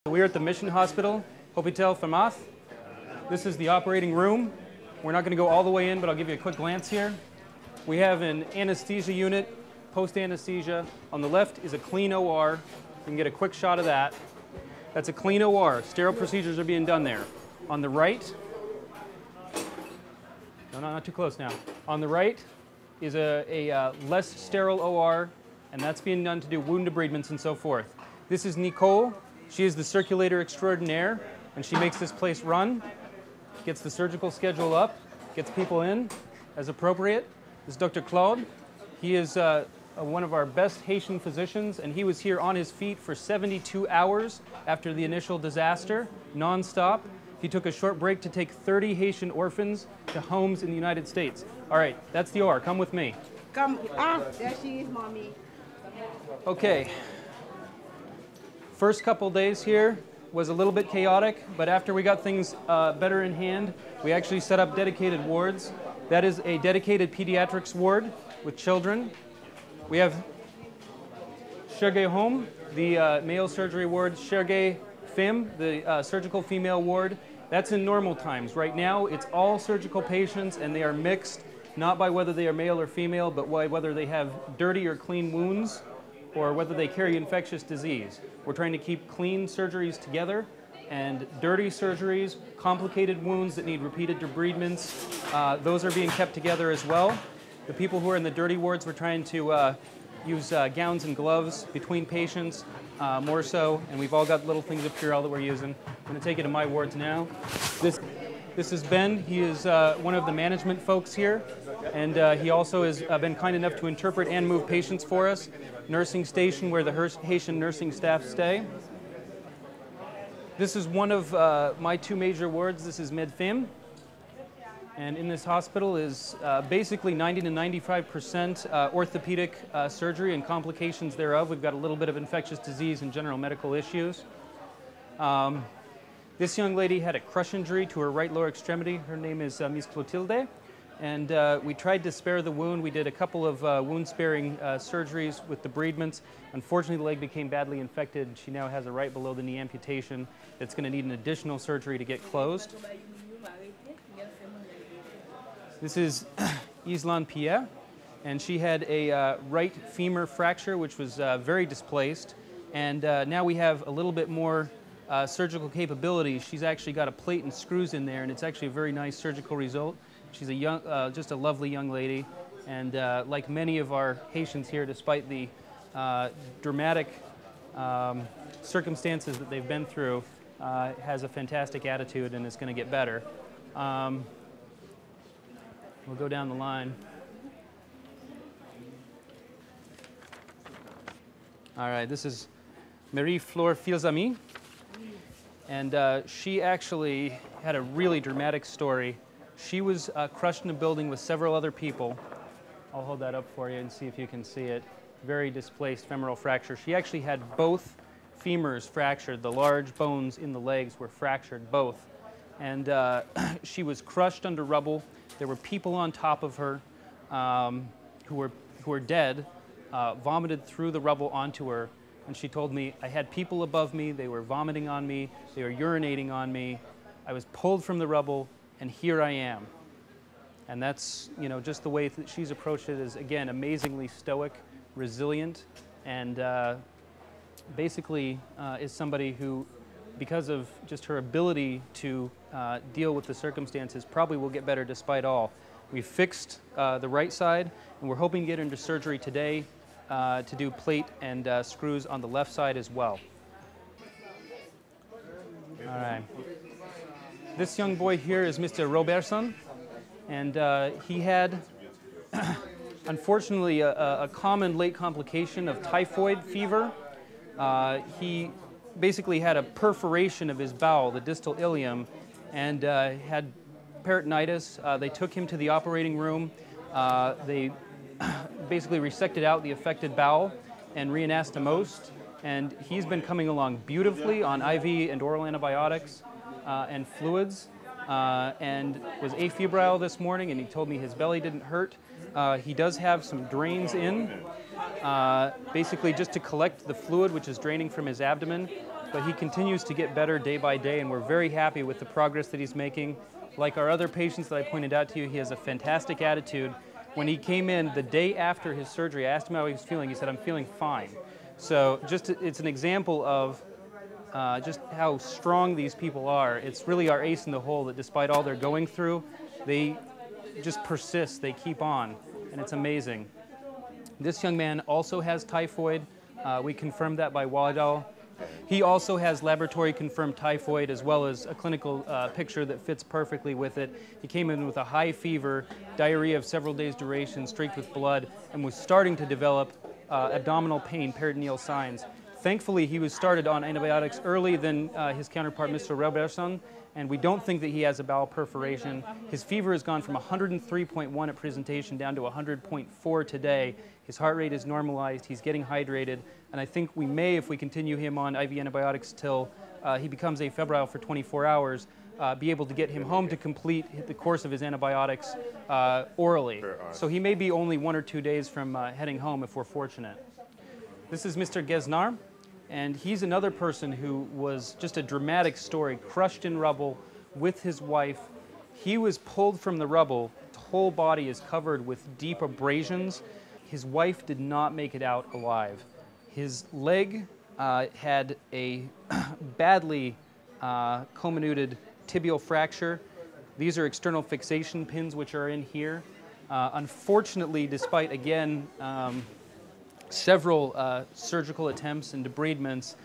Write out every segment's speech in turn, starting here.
We're at the Mission Hospital, Hôpital Famas. This is the operating room. We're not going to go all the way in, but I'll give you a quick glance here. We have an anesthesia unit, post-anesthesia. On the left is a clean OR. You can get a quick shot of that. That's a clean OR. Sterile procedures are being done there. On the right, no, not too close now. On the right is a less sterile OR, and that's being done to do wound debridements and so forth. This is Nicole. She is the circulator extraordinaire, and she makes this place run, gets the surgical schedule up, gets people in as appropriate. This is Dr. Claude. He is one of our best Haitian physicians, and he was here on his feet for 72 hours after the initial disaster, non-stop. He took a short break to take 30 Haitian orphans to homes in the United States. All right, that's the OR. Come with me. Come. There she is, Mommy. Okay. First couple days here was a little bit chaotic, but after we got things better in hand, we actually set up dedicated wards. That is a dedicated pediatrics ward with children. We have Chergé Home, the male surgery ward, Chergé Femme, the surgical female ward. That's in normal times. Right now, it's all surgical patients, and they are mixed, not by whether they are male or female, but by whether they have dirty or clean wounds, or whether they carry infectious disease. We're trying to keep clean surgeries together, and dirty surgeries, complicated wounds that need repeated debridements, those are being kept together as well. The people who are in the dirty wards, we're trying to use gowns and gloves between patients, more so, and we've all got little things of Purell that we're using. I'm going to take you to my wards now. This is Ben. He is one of the management folks here, and he also has been kind enough to interpret and move patients for us. Nursing station where the Haitian nursing staff stay. This is one of my two major wards. This is Med-Femme. And in this hospital is basically 90 to 95% orthopedic surgery and complications thereof. We've got a little bit of infectious disease and general medical issues. This young lady had a crush injury to her right lower extremity. Her name is Miss Clotilde. And we tried to spare the wound. We did a couple of wound-sparing surgeries with debridements. Unfortunately, the leg became badly infected. She now has a right below the knee amputation that's going to need an additional surgery to get closed. This is Islan Pierre, and she had a right femur fracture, which was very displaced. And now we have a little bit more surgical capability. She's actually got a plate and screws in there, and it's actually a very nice surgical result. She's a young, just a lovely young lady, and like many of our Haitians here, despite the dramatic circumstances that they've been through, has a fantastic attitude and is going to get better. We'll go down the line. All right, this is Marie-Flore Filzami, and she actually had a really dramatic story. She was crushed in a building with several other people. I'll hold that up for you and see if you can see it. Very displaced femoral fracture. She actually had both femurs fractured. The large bones in the legs were fractured, both. And she was crushed under rubble. There were people on top of her who were dead, vomited through the rubble onto her. And she told me, I had people above me. They were vomiting on me. They were urinating on me. I was pulled from the rubble, and here I am. And that's, you know, just the way that she's approached it is, again, amazingly stoic, resilient, and basically is somebody who, because of just her ability to deal with the circumstances, probably will get better despite all. We fixed the right side, and we're hoping to get into surgery today to do plate and screws on the left side as well. All right. This young boy here is Mr. Robertson, and he had, unfortunately, a common late complication of typhoid fever. He basically had a perforation of his bowel, the distal ileum, and had peritonitis. They took him to the operating room. They basically resected out the affected bowel and reanastomosed, and he's been coming along beautifully on IV and oral antibiotics and fluids, and was afebrile this morning, and he told me his belly didn't hurt. He does have some drains in, basically just to collect the fluid which is draining from his abdomen. but he continues to get better day by day, and we're very happy with the progress that he's making. Like our other patients that I pointed out to you, he has a fantastic attitude. When he came in the day after his surgery, I asked him how he was feeling. He said, "I'm feeling fine." So it's an example of just how strong these people are. It's really our ace in the hole that despite all they're going through, they just persist, they keep on, and it's amazing. This young man also has typhoid. We confirmed that by Wadal. He also has laboratory-confirmed typhoid as well as a clinical picture that fits perfectly with it. He came in with a high fever, diarrhea of several days' duration, streaked with blood, and was starting to develop abdominal pain, peritoneal signs. Thankfully, he was started on antibiotics early than his counterpart, Mr. Robertson, and we don't think that he has a bowel perforation. His fever has gone from 103.1 at presentation down to 100.4 today. His heart rate is normalized, he's getting hydrated, and I think we may, if we continue him on IV antibiotics till he becomes afebrile for 24 hours, be able to get him home to complete the course of his antibiotics orally. So he may be only 1 or 2 days from heading home if we're fortunate. This is Mr. Gesnar, and he's another person who was just a dramatic story, crushed in rubble with his wife. He was pulled from the rubble. His whole body is covered with deep abrasions. His wife did not make it out alive. His leg had a badly comminuted tibial fracture. These are external fixation pins which are in here. Unfortunately, despite, again, several surgical attempts and debridements,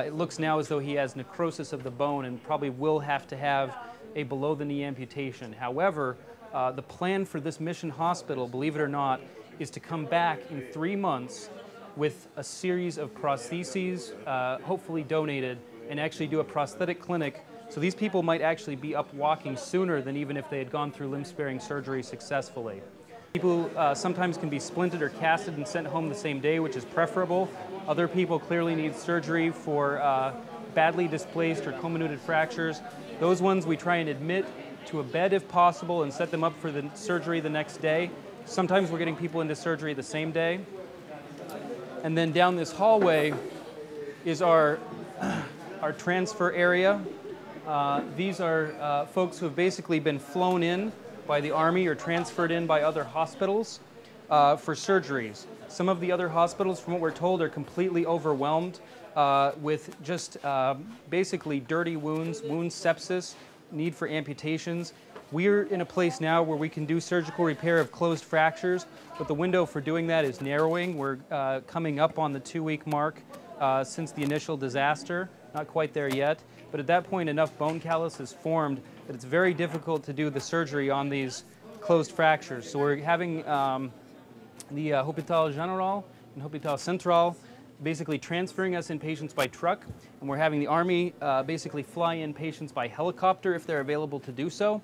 it looks now as though he has necrosis of the bone and probably will have to have a below-the-knee amputation. However, the plan for this mission hospital, believe it or not, is to come back in 3 months with a series of prostheses, hopefully donated, and actually do a prosthetic clinic. So these people might actually be up walking sooner than even if they had gone through limb-sparing surgery successfully. People sometimes can be splinted or casted and sent home the same day, which is preferable. Other people clearly need surgery for badly displaced or comminuted fractures. Those ones we try and admit to a bed if possible and set them up for the surgery the next day. Sometimes we're getting people into surgery the same day. And then down this hallway is our transfer area. These are folks who have basically been flown in by the Army or transferred in by other hospitals for surgeries. Some of the other hospitals, from what we're told, are completely overwhelmed with just basically dirty wounds, wound sepsis, need for amputations. We're in a place now where we can do surgical repair of closed fractures, but the window for doing that is narrowing. We're coming up on the 2-week mark since the initial disaster, not quite there yet, but at that point enough bone callus is formed that it's very difficult to do the surgery on these closed fractures. So we're having the Hôpital Général and Hôpital Central basically transferring us in patients by truck, and we're having the Army basically fly in patients by helicopter if they're available to do so.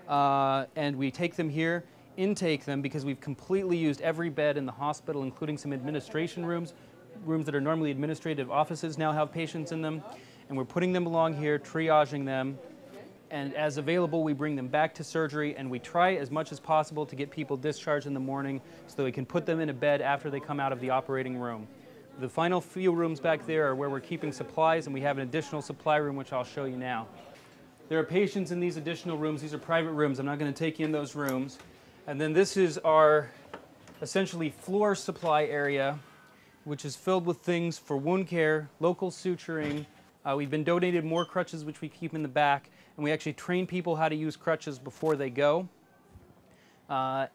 And we take them here, intake them, because we've completely used every bed in the hospital, including some administration rooms. Rooms that are normally administrative offices now have patients in them. And we're putting them along here, triaging them. And as available, we bring them back to surgery, and we try as much as possible to get people discharged in the morning so that we can put them in a bed after they come out of the operating room. The final few rooms back there are where we're keeping supplies, and we have an additional supply room, which I'll show you now. There are patients in these additional rooms. These are private rooms. I'm not going to take you in those rooms. And then this is our essentially floor supply area, which is filled with things for wound care, local suturing. We've been donated more crutches, which we keep in the back, and we actually train people how to use crutches before they go.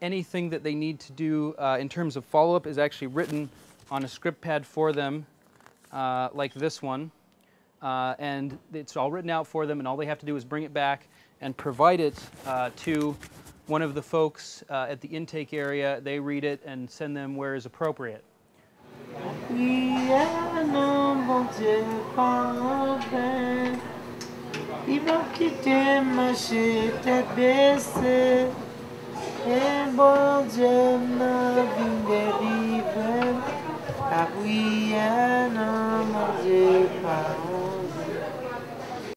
Anything that they need to do in terms of follow-up is actually written on a script pad for them, like this one. And it's all written out for them, and all they have to do is bring it back and provide it to one of the folks at the intake area. They read it and send them where is appropriate.